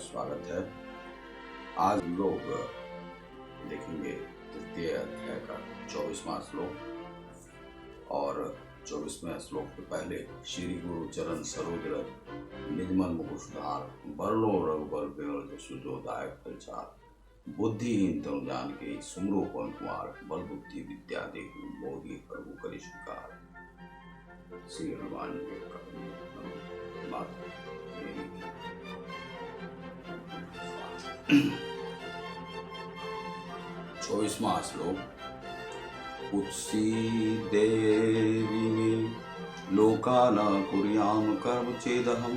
स्वागत है। आज हम लोग देखेंगे तृतीय अध्याय का 24वां श्लोक और 24वें श्लोक के पहले श्री गुरु चरण सरोज रज निजमन मुकुशधार बरलो रघुबर बेवल सुजोदायक प्रचार बुद्धिहीन तनु जान के सुमरो पवन कुमार बल बुद्धि विद्या देहु मोहि प्रभु करि स्वीकार। श्री हनुमान जी का बात 24वां श्लोक। उत्सीदेवी मे लोका न कुर्याम कर्म चेदहम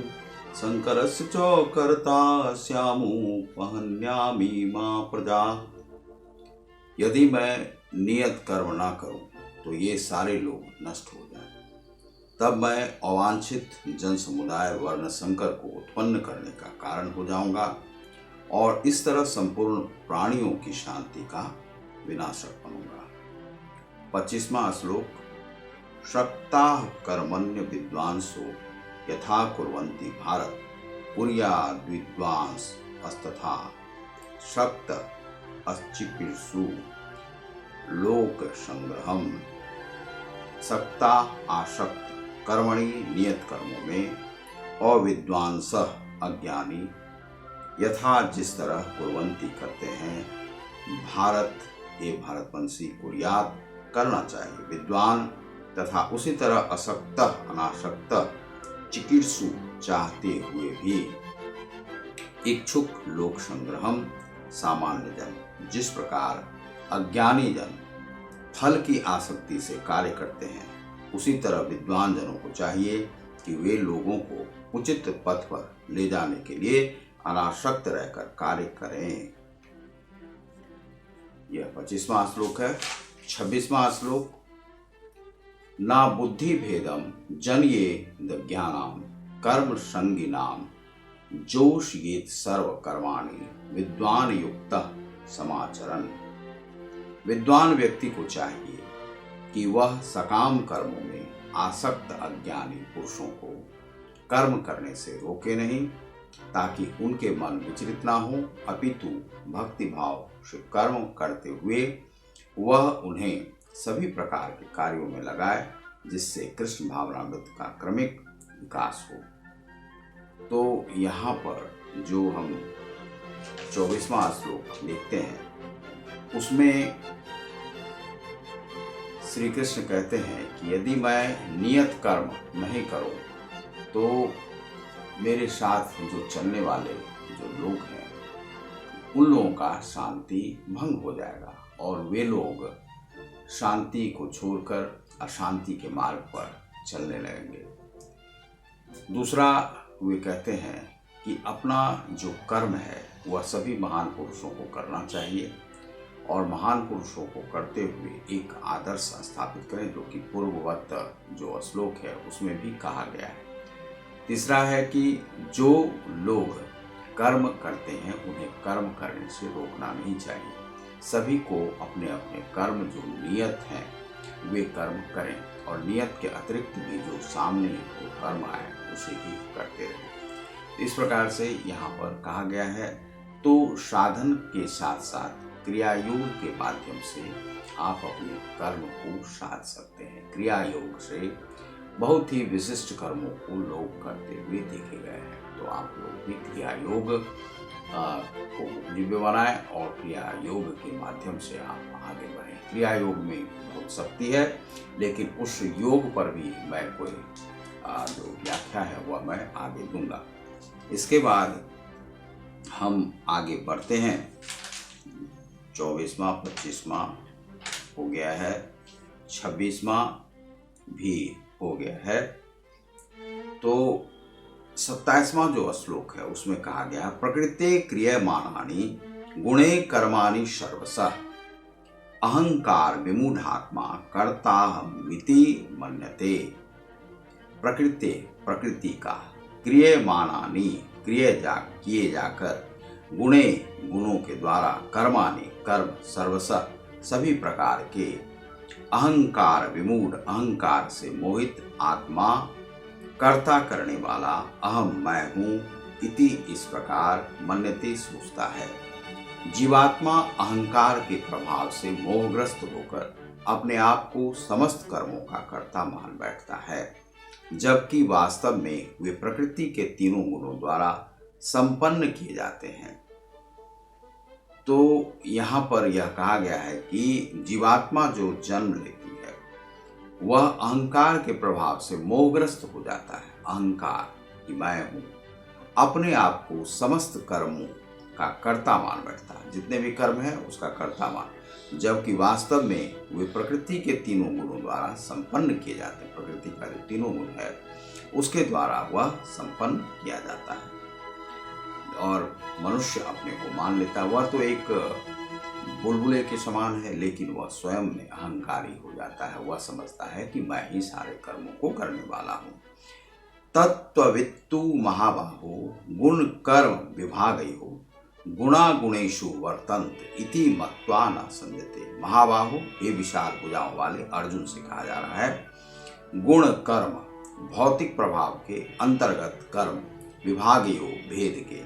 शंकरस्य च कर्ता स्यामु पहन्यामि मां प्रजा। यदि मैं नियत कर्म ना करूं तो ये सारे लोग नष्ट हो जाएं। तब मैं अवांछित जन समुदाय वर्ण शंकर को उत्पन्न करने का कारण हो जाऊंगा और इस तरह संपूर्ण प्राणियों की शांति का विनाशक बनूंगा। 25वां श्लोक। शक्ता कर्मण्य विद्वांसो यथा कुर्वन्ति भारत कुर्याद् विद्वांस अस्तथा शक्त अचिकीर्षु लोक संग्रहम। सक्ता आशक्त कर्मणि नियत कर्मों में, अविद्वांस अज्ञानी यथा जिस तरह कुर्वन्ति करते हैं, भारत ये भारतवंशी कुर्यात करना चाहिए, विद्वान तथा उसी तरह असक्त अनासक्त चिकीर्षु चाहते हुए भी, इच्छुक लोक संग्रहम सामान्य जन जिस प्रकार अज्ञानी जन फल की आसक्ति से कार्य करते हैं, उसी तरह विद्वान जनों को चाहिए कि वे लोगों को उचित पथ पर ले जाने के लिए अनासक्त रहकर कार्य करें। यह 25वां श्लोक है। 26वां श्लोक। ना बुद्धि भेदम जन्ये ज्ञानाम कर्म संगिनाम जोषयेत सर्व कर्माणि विद्वान युक्त समाचरण। विद्वान व्यक्ति को चाहिए कि वह सकाम कर्मों में आसक्त अज्ञानी पुरुषों को कर्म करने से रोके नहीं, ताकि उनके मन विचलित ना हो, अपितु भक्ति भाव से कर्म करते हुए वह उन्हें सभी प्रकार के कार्यों में लगाए, जिससे कृष्ण भावनामृत का क्रमिक विकास हो। तो यहाँ पर जो हम 24वां श्लोक देखते हैं, उसमें श्री कृष्ण कहते हैं कि यदि मैं नियत कर्म नहीं करूं तो मेरे साथ जो चलने वाले जो लोग हैं, उन लोगों का शांति भंग हो जाएगा और वे लोग शांति को छोड़कर अशांति के मार्ग पर चलने लगेंगे। दूसरा, वे कहते हैं कि अपना जो कर्म है वह सभी महान पुरुषों को करना चाहिए और महान पुरुषों को करते हुए एक आदर्श स्थापित करें, जो कि पूर्ववत जो श्लोक है उसमें भी कहा गया है। तीसरा है कि जो लोग कर्म करते हैं उन्हें कर्म करने से रोकना नहीं चाहिए। सभी को अपने अपने कर्म जो नियत हैं वे कर्म करें और नियत के अतिरिक्त भी जो सामने जो कर्म आए उसे भी करते रहें। इस प्रकार से यहाँ पर कहा गया है। तो साधन के साथ साथ क्रिया योग के माध्यम से आप अपने कर्म को साध सकते हैं। क्रिया योग से बहुत ही विशिष्ट कर्मों को लोग करते हुए देखे गए हैं। तो आप लोग भी क्रिया योग को दिव्य बनाएं और क्रिया योग के माध्यम से आप आगे बढ़ें। क्रिया योग में बहुत शक्ति है, लेकिन उस योग पर भी मैं कोई जो व्याख्या है वह मैं आगे दूंगा। इसके बाद हम आगे बढ़ते हैं। 24वां 25वां हो गया है, 26वां भी हो गया है। तो 27वां जो श्लोक है उसमें कहा गया, प्रकृते क्रियमाणानि गुणे कर्माणि सर्वशः अहंकार विमूढ़ात्मा कर्ताहमिति मन्यते। प्रकृते प्रकृति का, क्रियमाणानि किए जाकर, गुणे गुणों के द्वारा, कर्माणि कर्म, सर्वशः सभी प्रकार के, अहंकार विमूढ़ अहंकार से मोहित, आत्मा कर्ता करने वाला, अहम मैं हूँ इति इस प्रकार मन्यते सोचता है। जीवात्मा अहंकार के प्रभाव से मोहग्रस्त होकर अपने आप को समस्त कर्मों का कर्ता मान बैठता है, जबकि वास्तव में वे प्रकृति के तीनों गुणों द्वारा संपन्न किए जाते हैं। तो यहाँ पर यह कहा गया है कि जीवात्मा जो जन्म लेती है वह अहंकार के प्रभाव से मोहग्रस्त हो जाता है। अहंकार कि मैं हूँ, अपने आप को समस्त कर्मों का कर्ता मान बैठता है, जितने भी कर्म है उसका कर्ता मान, जबकि वास्तव में वे प्रकृति के तीनों गुणों द्वारा संपन्न किए जाते हैं। प्रकृति का जो तीनों गुण है उसके द्वारा वह संपन्न किया जाता है और मनुष्य अपने को मान लेता है। वह तो एक बुलबुले के समान है, लेकिन वह स्वयं में अहंकारी हो जाता है। वह समझता है कि मैं ही सारे कर्मों को करने वाला हूँ। तत्त्ववित्तु महाबाहो गुण कर्म विभागयो गुणा गुणेषु वर्तन्त इति मत्वा न संजते। महाबाहो, ये विशाल भुजाओं वाले अर्जुन से कहा जा रहा है, गुण कर्म भौतिक प्रभाव के अंतर्गत कर्म विभागयो भेद के,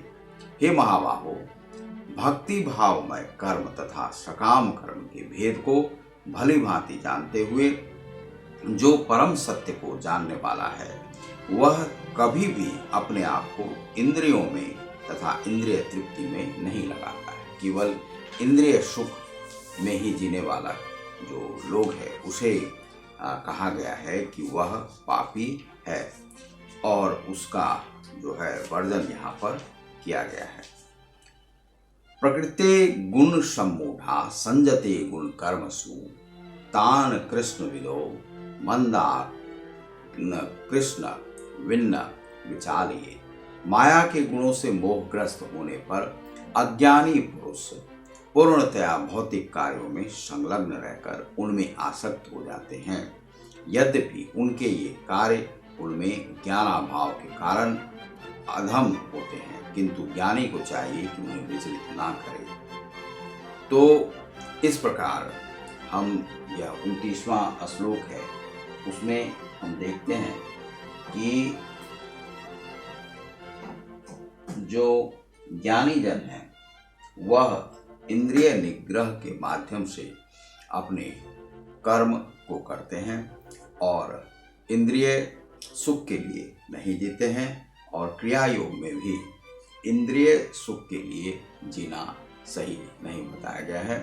हे महाबाहो, भक्ति भावमय कर्म तथा सकाम कर्म के भेद को भली भांति जानते हुए जो परम सत्य को जानने वाला है वह कभी भी अपने आप को इंद्रियों में तथा इंद्रिय तृप्ति में नहीं लगाता है। केवल इंद्रिय सुख में ही जीने वाला जो लोग है उसे कहा गया है कि वह पापी है और उसका जो है वर्णन यहाँ पर किया गया है। प्रकृते गुण सम्मूढ़ा संजते गुण कर्मसु तान कृष्ण विदो मंदा कृष्ण विन्न विचालिए। माया के गुणों से मोहग्रस्त होने पर अज्ञानी पुरुष पूर्णतया भौतिक कार्यों में संलग्न रहकर उनमें आसक्त हो जाते हैं। यद्यपि उनके ये कार्य उनमें ज्ञानाभाव के कारण अधम होते हैं, किंतु ज्ञानी को चाहिए कि उन्हें विचलित ना करे। तो इस प्रकार हम यह 29वां श्लोक है उसमें हम देखते हैं कि जो ज्ञानी जन है वह इंद्रिय निग्रह के माध्यम से अपने कर्म को करते हैं और इंद्रिय सुख के लिए नहीं जीते हैं और क्रिया योग में भी इंद्रिय सुख के लिए जीना सही नहीं बताया गया है।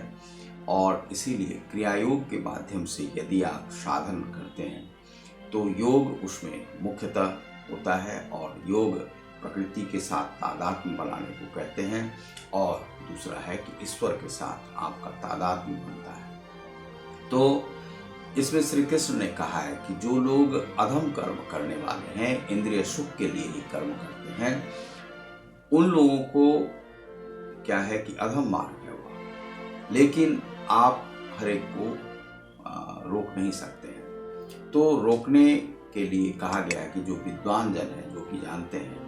और इसीलिए क्रिया योग के माध्यम से यदि आप साधन करते हैं तो योग उसमें मुख्यतः होता है और योग प्रकृति के साथ तादात्म्य बनाने को कहते हैं और दूसरा है कि ईश्वर के साथ आपका तादात्म्य बनता है। तो इसमें श्री कृष्ण ने कहा है कि जो लोग अधम कर्म करने वाले हैं, इंद्रिय सुख के लिए ही कर्म करते हैं, उन लोगों को क्या है कि अधम मार्ग है वह, लेकिन आप हर एक को रोक नहीं सकते हैं। तो रोकने के लिए कहा गया है कि जो विद्वान जन है, जो कि जानते हैं,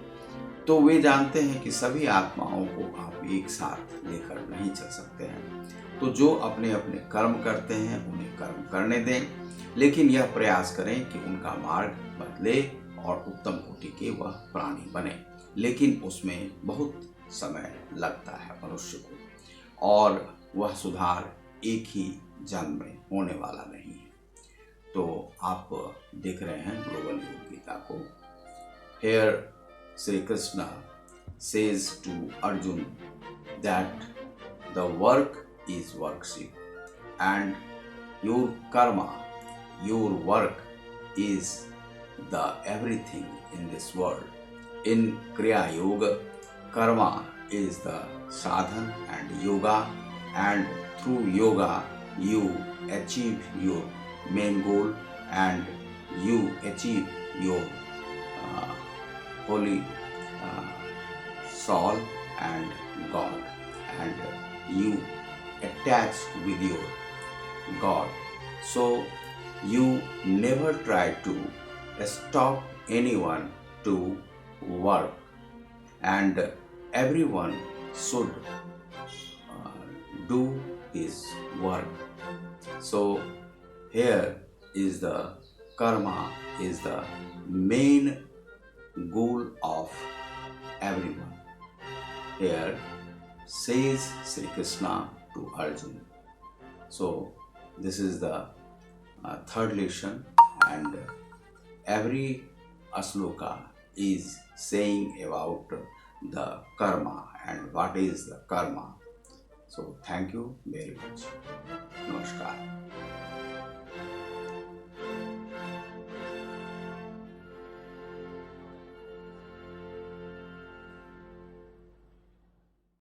तो वे जानते हैं कि सभी आत्माओं को आप एक साथ लेकर नहीं चल सकते हैं। तो जो अपने अपने कर्म करते हैं उन्हें कर्म करने दें, लेकिन यह प्रयास करें कि उनका मार्ग बदले और उत्तम कोटि के वह प्राणी बने। लेकिन उसमें बहुत समय लगता है मनुष्य को और वह सुधार एक ही जन्म में होने वाला नहीं है। तो आप देख रहे हैं ग्लोबल योग गीता को। Here Sri Krishna says to Arjun that the work is worship and your karma, your work is the everything in this world. In Kriya Yoga, karma is the sadhan and yoga, and through yoga you achieve your main goal and you achieve your holy soul and God, and you attach with your God. So you never try to stop anyone to work, and everyone should do his work. So here is the karma is the main goal of everyone. here says Sri Krishna to Arjun. So this is the third lesson, and every asloka is saying about the karma and what is the karma. So thank you very much.